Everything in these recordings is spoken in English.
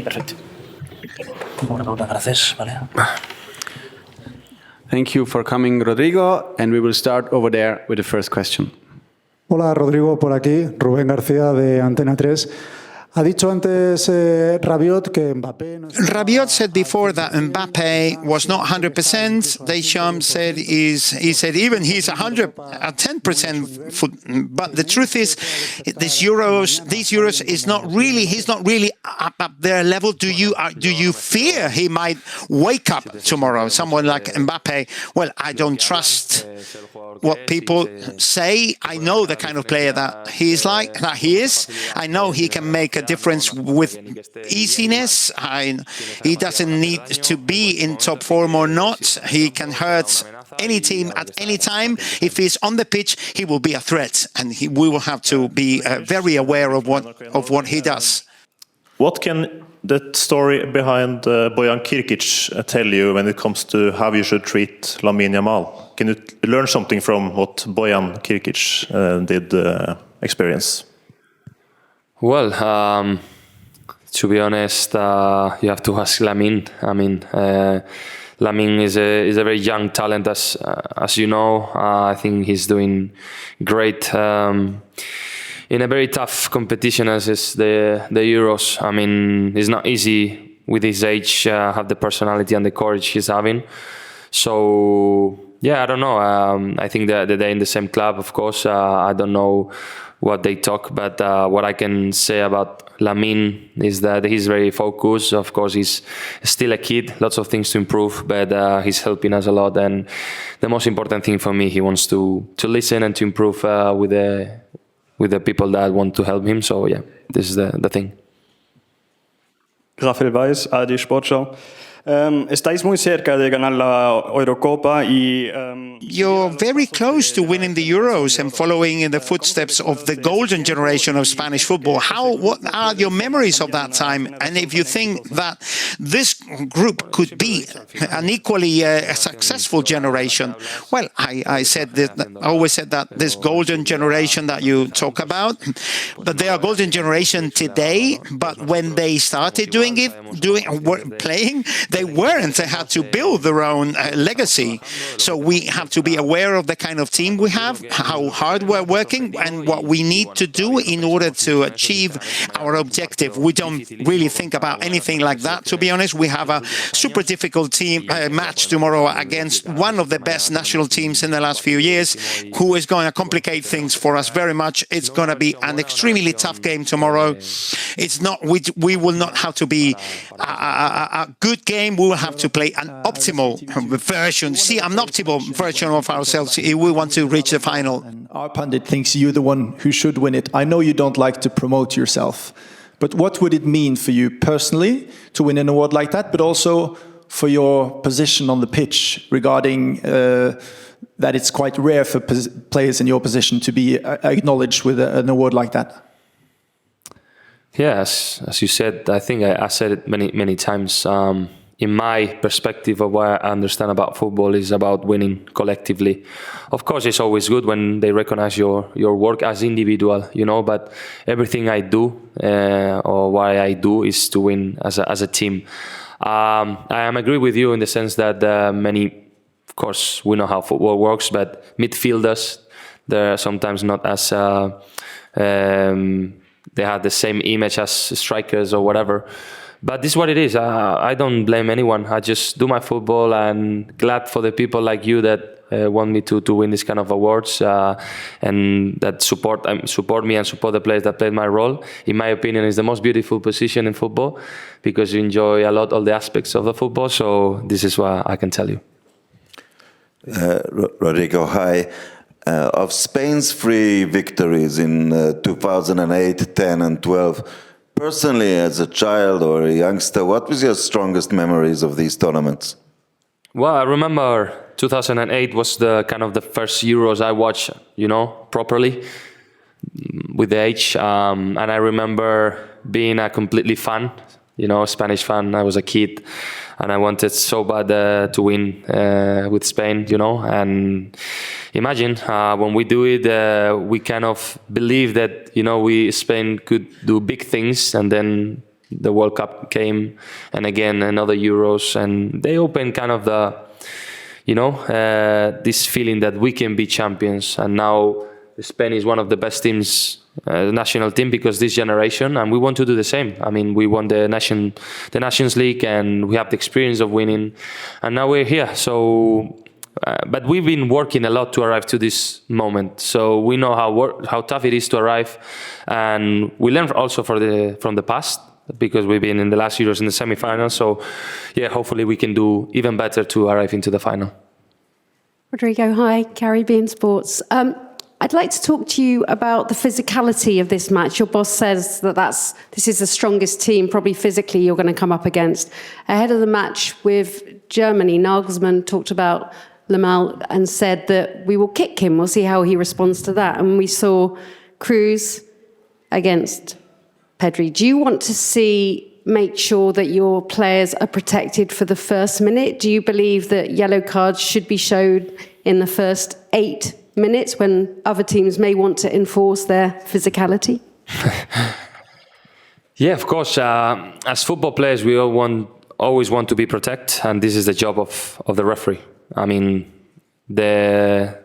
Perfecto. Una pregunta, gracias. Vale. Thank you for coming, Rodrigo, and we will start over there with the first question. Hola, Rodrigo, por aquí. Rubén García de Antena 3. Ha dicho antes Rabiot que Mbappé no Rabiot said before that Mbappe was not 100%. Deschamps said he said even he's 110%. But the truth is, these Euros is not really. He's not really up their level. Do you fear he might wake up tomorrow? Someone like Mbappe. Well, I don't trust what people say. I know the kind of player that he is. I know he can make a difference with easiness. He doesn't need to be in top form or not. He can hurt any team at any time. If he's on the pitch, he will be a threat, and we will have to be very aware of what he does. What can the story behind Bojan Kirkic tell you when it comes to how you should treat Lamine Yamal? Can you learn something from what Bojan Kirkic did experience? Well, to be honest, you have to ask Lamine. I mean, Lamine is a very young talent, as you know. I think he's doing great in a very tough competition as is the Euros. I mean, it's not easy with his age, have the personality and the courage he's having. So yeah, I don't know. I think that they're in the same club, of course. I don't know what they talk, but what I can say about Lamine is that he's very focused. Of course, he's still a kid, lots of things to improve, but he's helping us a lot. And the most important thing for me, he wants to listen and to improve with the people that want to help him. So yeah, this is the thing. Rafael Weiss, ARD Sportschau. Estáis muy cerca de ganar la Eurocopa y you're very close to winning the Euros and following in the footsteps of the golden generation of Spanish football. What are your memories of that time? And if you think that this group could be an equally successful generation, well, I always said that this golden generation that you talk about, but they are golden generation today. But when they started playing, they weren't. They had to build their own legacy. So we have to be aware of the kind of team we have, how hard we're working, and what we need to do in order to achieve our objective. We don't really think about anything like that, to be honest. We have a super difficult match tomorrow against one of the best national teams in the last few years, who is going to complicate things for us very much. It's going to be an extremely tough game tomorrow. It's not. We will not have to be a good game. We will have to play an optimal version. See, an optimal version of ourselves if we want to reach the final. And our pundit thinks you're the one who should win it. I know you don't like to promote yourself, but what would it mean for you personally to win an award like that, but also for your position on the pitch regarding that it's quite rare for players in your position to be acknowledged with an award like that? Yes, as you said, I think I said it many times. In my perspective of what I understand about football is about winning collectively. Of course, it's always good when they recognize your work as individual, you know, but everything I do or what I do is to win as a team. I am agree with you in the sense that many, of course, we know how football works, but midfielders, they're sometimes not as they have the same image as strikers or whatever. But this is what it is. I don't blame anyone. I just do my football, and glad for the people like you that want me to win this kind of awards and that support me and support the players that played my role. In my opinion, it's the most beautiful position in football because you enjoy a lot all the aspects of the football. So this is what I can tell you. Rodrigo, hi. Of Spain's 3 victories in 2008, 10 and 12, personally as a child or a youngster, what was your strongest memories of these tournaments? Well, I remember 2008 was the kind of the first Euros I watched, you know, properly with the age. And I remember being a completely fan Spanish fan. I was a kid, and I wanted so bad to win with Spain, And imagine when we do it, we kind of believe that Spain could do big things, and then the World Cup came, and again another Euros, and they opened kind of the, this feeling that we can be champions, and now Spain is one of the best teams. National team because this generation, and we want to do the same. I mean, we won the Nations League, and we have the experience of winning, and now we're here. So, but we've been working a lot to arrive to this moment. So we know how tough it is to arrive, and we learn also from the past because we've been in the last Euros in the semifinals. So, yeah, hopefully we can do even better to arrive into the final. Rodrigo, hi, BeanymanSports. I'd like to talk to you about the physicality of this match. Your boss says that this is the strongest team, probably physically, you're going to come up against. Ahead of the match with Germany, Nagelsmann talked about Yamal and said that we will kick him. We'll see how he responds to that. And we saw Cruz against Pedri. Do you want to make sure that your players are protected for the first minute? Do you believe that yellow cards should be showed in the first 8 minutes when other teams may want to enforce their physicality? Yeah, of course. As football players, we always want to be protected, and this is the job of the referee. I mean, the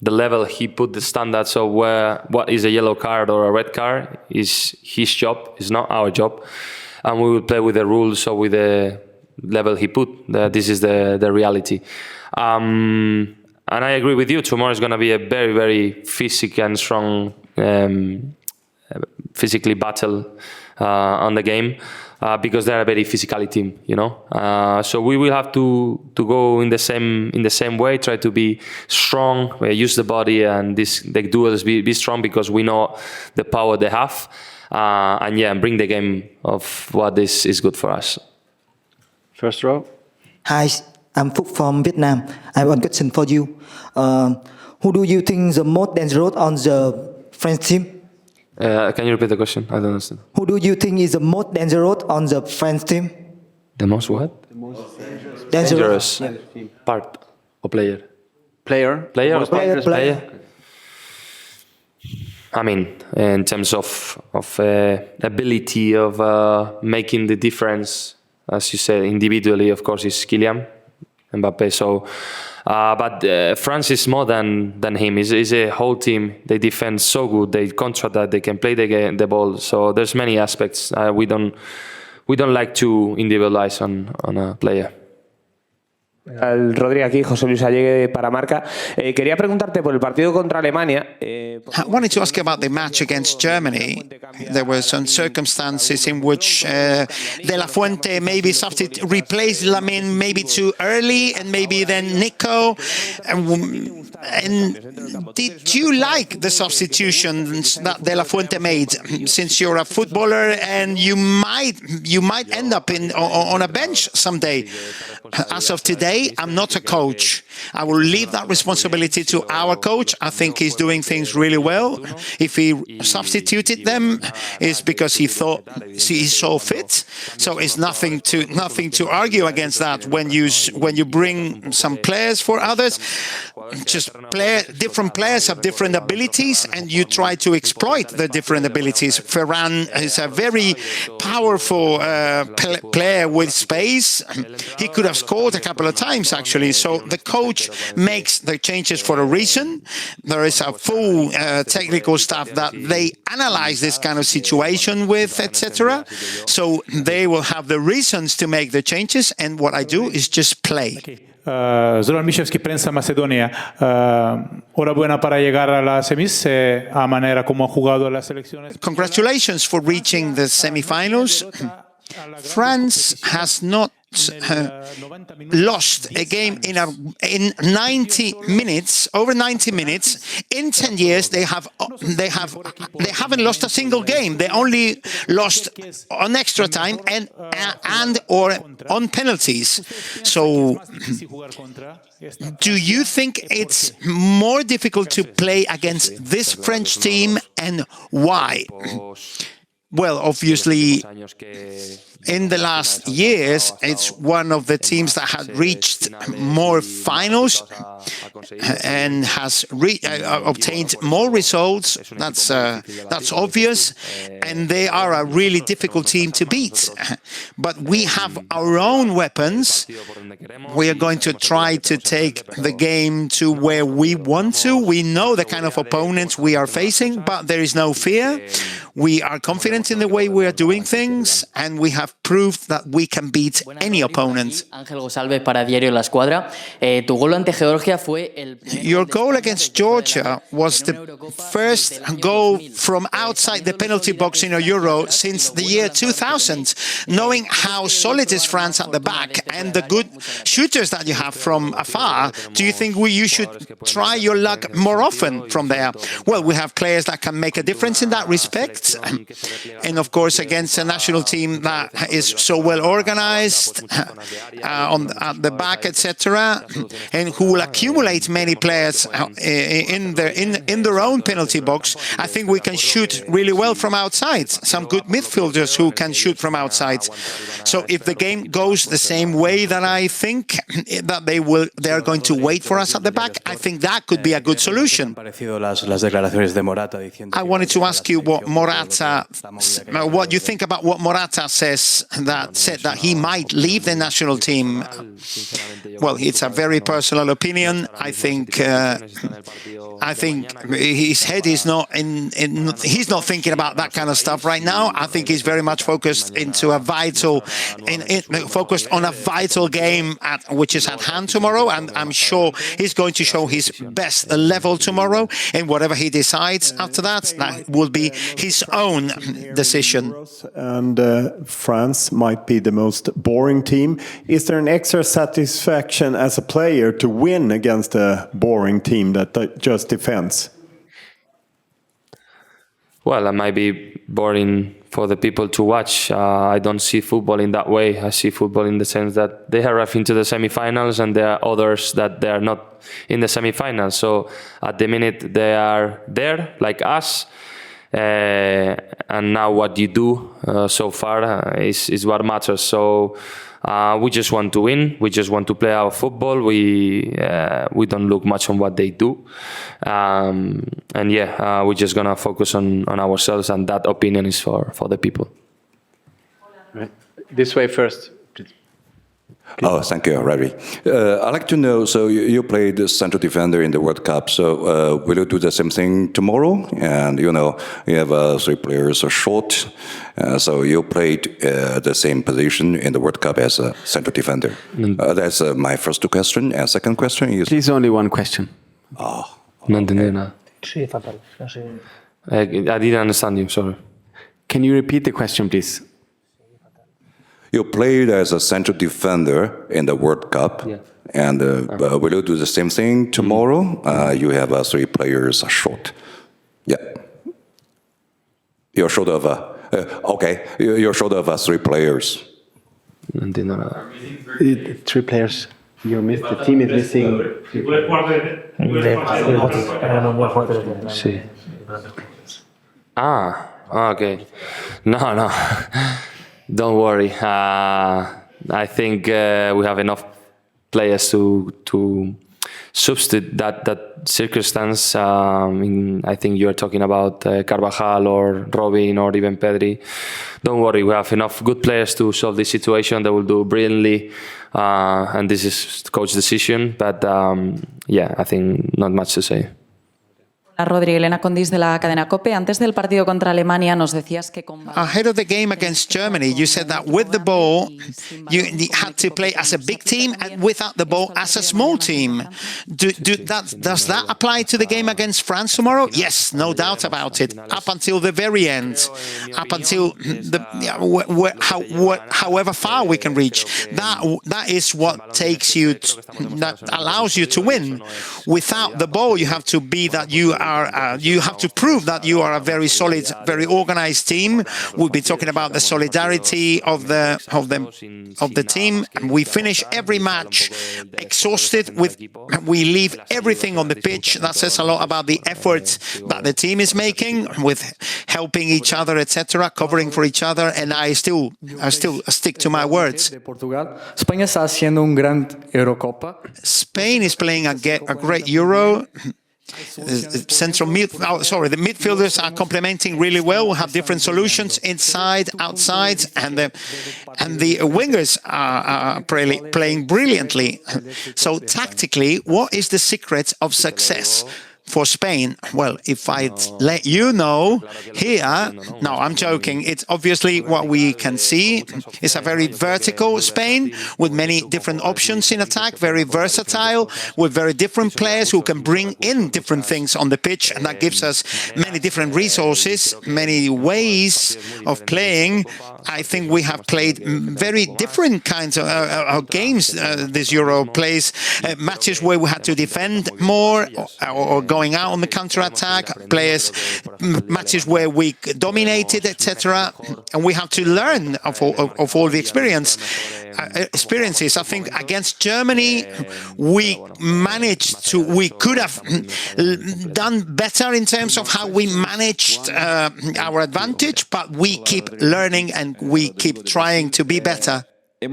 level he put the standards of what is a yellow card or a red card is his job, is not our job, and we will play with the rules or with the level he put. This is the reality. And I agree with you. Tomorrow is going to be a very, very physical and strong, physically battle on the game because they're a very physical team, So we will have to go in the same way. Try to be strong, use the body, and the duels be strong because we know the power they have, and bring the game of what is good for us. First row. Hi, I'm Phúc from Vietnam. I have one question for you. Who do you think is the most dangerous on the French team? Can you repeat the question? I don't understand. Who do you think is the most dangerous on the French team? The most what? The most dangerous. Part or player? Player. I mean, in terms of ability of making the difference, as you said, individually, of course, is Kylian Mbappé. So, but France is more than him. It's a whole team. They defend so good. They contra that. They can play the ball. So there's many aspects. We don't like to individualize on a player. Al Rodri aquí, José Luis Allegue para Marca. Quería preguntarte por el partido contra Alemania. I wanted to ask about the match against Germany. There were some circumstances in which De La Fuente maybe replaced Lamine maybe too early, and maybe then Nico. And did you like the substitutions that De La Fuente made? Since you're a footballer and you might end up on a bench someday. As of today, I'm not a coach. I will leave that responsibility to our coach. I think he's doing things really well. If he substituted them, it's because he thought he saw fit. So it's nothing to argue against that. When you bring some players for others, different players have different abilities, and you try to exploit the different abilities. Ferran is a very powerful player with space. He could have scored a couple of times, actually. So the coach makes the changes for a reason. There is a full technical staff that they analyze this kind of situation with, etc. So they will have the reasons to make the changes, and what I do is just play. Zoran Miszewski, Prensa Macedonia. Hora buena para llegar a las semis, a manera como ha jugado las selecciones. Congratulations for reaching the semifinals. France has not lost a game in 90 minutes, over 90 minutes. In 10 years, they haven't lost a single game. They only lost on extra time and or on penalties. So, do you think it's more difficult to play against this French team, and why? Well, obviously, in the last years, it's one of the teams that had reached more finals and has obtained more results. That's obvious, and they are a really difficult team to beat. But we have our own weapons. We are going to try to take the game to where we want to. We know the kind of opponents we are facing, but there is no fear. We are confident in the way we are doing things, and we have proved that we can beat any opponent. Your goal against Georgia was the first goal from outside the penalty box in a Euro since the year 2000. Knowing how solid is France at the back and the good shooters that you have from afar, do you think you should try your luck more often from there? Well, we have players that can make a difference in that respect. And of course, against a national team that is so well organized at the back, etc., and who will accumulate many players in their own penalty box, I think we can shoot really well from outside. Some good midfielders who can shoot from outside. So if the game goes the same way that I think that they are going to wait for us at the back, I think that could be a good solution. I wanted to ask you what you think about what Morata said that he might leave the national team. Well, it's a very personal opinion. I think his head is not he's not thinking about that kind of stuff right now. I think he's very much focused focused on a vital game which is at hand tomorrow, and I'm sure he's going to show his best level tomorrow, and whatever he decides after that will be his own decision. And France might be the most boring team. Is there an extra satisfaction as a player to win against a boring team that just defends? Well, it might be boring for the people to watch. I don't see football in that way. I see football in the sense that they arrive into the semifinals and there are others that they are not in the semifinals. So at the minute they are there, like us. And now what you do so far is what matters. So we just want to win. We just want to play our football. We don't look much on what they do. And yeah, we're just gonna focus on ourselves, and that opinion is for the people. Right. This way first. Oh, thank you, Rodri. I'd like to know, so you played the central defender in the World Cup, so will you do the same thing tomorrow? And, you have 3 players short, so you played the same position in the World Cup as a central defender. That's my first question. And second question is... Please, only one question. Oh. No entendí nada. I didn't understand you, sorry. Can you repeat the question, please? You played as a central defender in the World Cup, and will you do the same thing tomorrow? You have 3 players short. Yeah. You're short of, you're short of 3 players. No entiendo nada. 3 players. You missed. The team is missing. Sí. Okay. No. Don't worry. I think we have enough players to substitute that circumstance. I think you are talking about Carvajal or Robin or even Pedri. Don't worry, we have enough good players to solve this situation. They will do brilliantly, and this is coach's decision. But yeah, I think not much to say. Rodri, Elena Condis de la cadena COPE. Antes del partido contra Alemania nos decías que ahead of the game against Germany, you said that with the ball you had to play as a big team and without the ball as a small team. Does that apply to the game against France tomorrow? Yes, no doubt about it. Up until the very end, up until however far we can reach, that is what takes you, that allows you to win. Without the ball, you have to be that you are you have to prove that you are a very solid, very organized team. We'll be talking about the solidarity of the team. We finish every match exhausted. We leave everything on the pitch. That says a lot about the effort that the team is making with helping each other, etc., covering for each other. And I still stick to my words. España está haciendo un gran Eurocopa. Spain is playing a great Euro. The midfielders are complementing really well. We have different solutions inside, outside, and the wingers are playing brilliantly. So tactically, what is the secret of success for Spain? Well, if I'd let you know here, no, I'm joking. It's obviously what we can see. It's a very vertical Spain with many different options in attack, very versatile, with very different players who can bring in different things on the pitch, and that gives us many different resources, many ways of playing. I think we have played very different kinds of games this Euro. Plays matches where we had to defend more or going out on the counter-attack, matches where we dominated, etc. And we have to learn of all the experiences. I think against Germany, we could have done better in terms of how we managed our advantage, but we keep learning and we keep trying to be better. We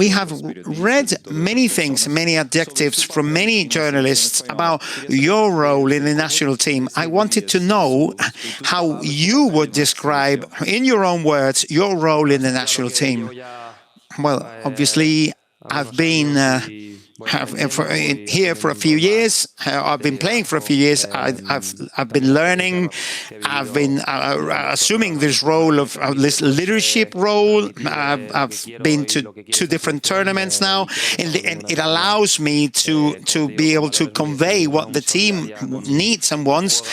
have read many things, many adjectives from many journalists about your role in the national team. I wanted to know how you would describe, in your own words, your role in the national team. Well, obviously, I've been here for a few years. I've been playing for a few years. I've been learning. I've been assuming this role of this leadership role. I've been to 2 different tournaments now, and it allows me to be able to convey what the team needs and wants.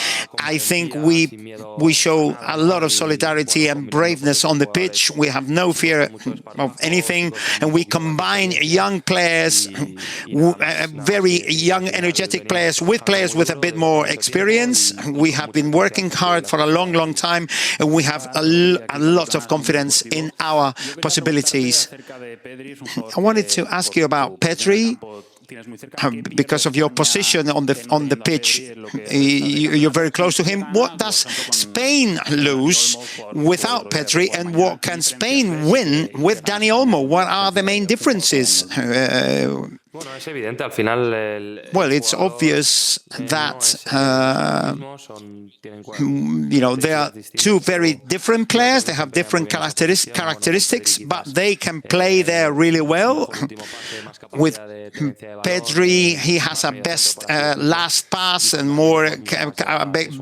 I think we show a lot of solidarity and braveness on the pitch. We have no fear of anything, and we combine young players, very young, energetic players with a bit more experience. We have been working hard for a long, long time, and we have a lot of confidence in our possibilities. I wanted to ask you about Pedri. Because of your position on the pitch, you're very close to him. What does Spain lose without Pedri, and what can Spain win with Dani Olmo? What are the main differences? Well, it's obvious that they are 2 very different players. They have different characteristics, but they can play there really well. With Pedri, he has a best last pass and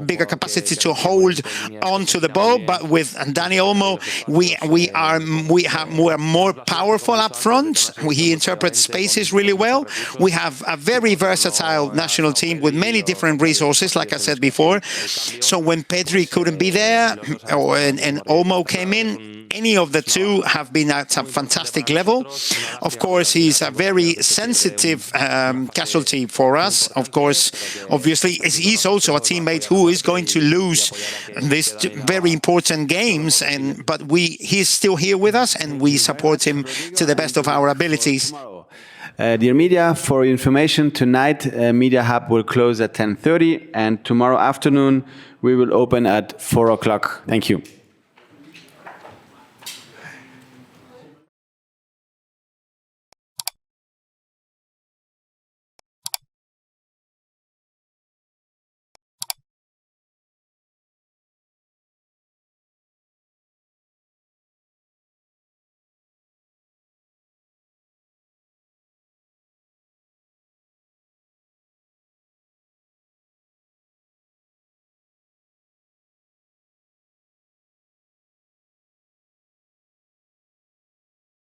bigger capacity to hold on to the ball. But with Dani Olmo, we're more powerful up front. He interprets spaces really well. We have a very versatile national team with many different resources, like I said before. So when Pedri couldn't be there, and Olmo came in, any of the 2 have been at a fantastic level. Of course, he's a very sensitive casualty for us. Of course, obviously, he's also a teammate who is going to lose these very important games. But he's still here with us, and we support him to the best of our abilities. Dear media, for your information, tonight Media Hub will close at 10:30, and tomorrow afternoon we will open at 4 o'clock. Thank you.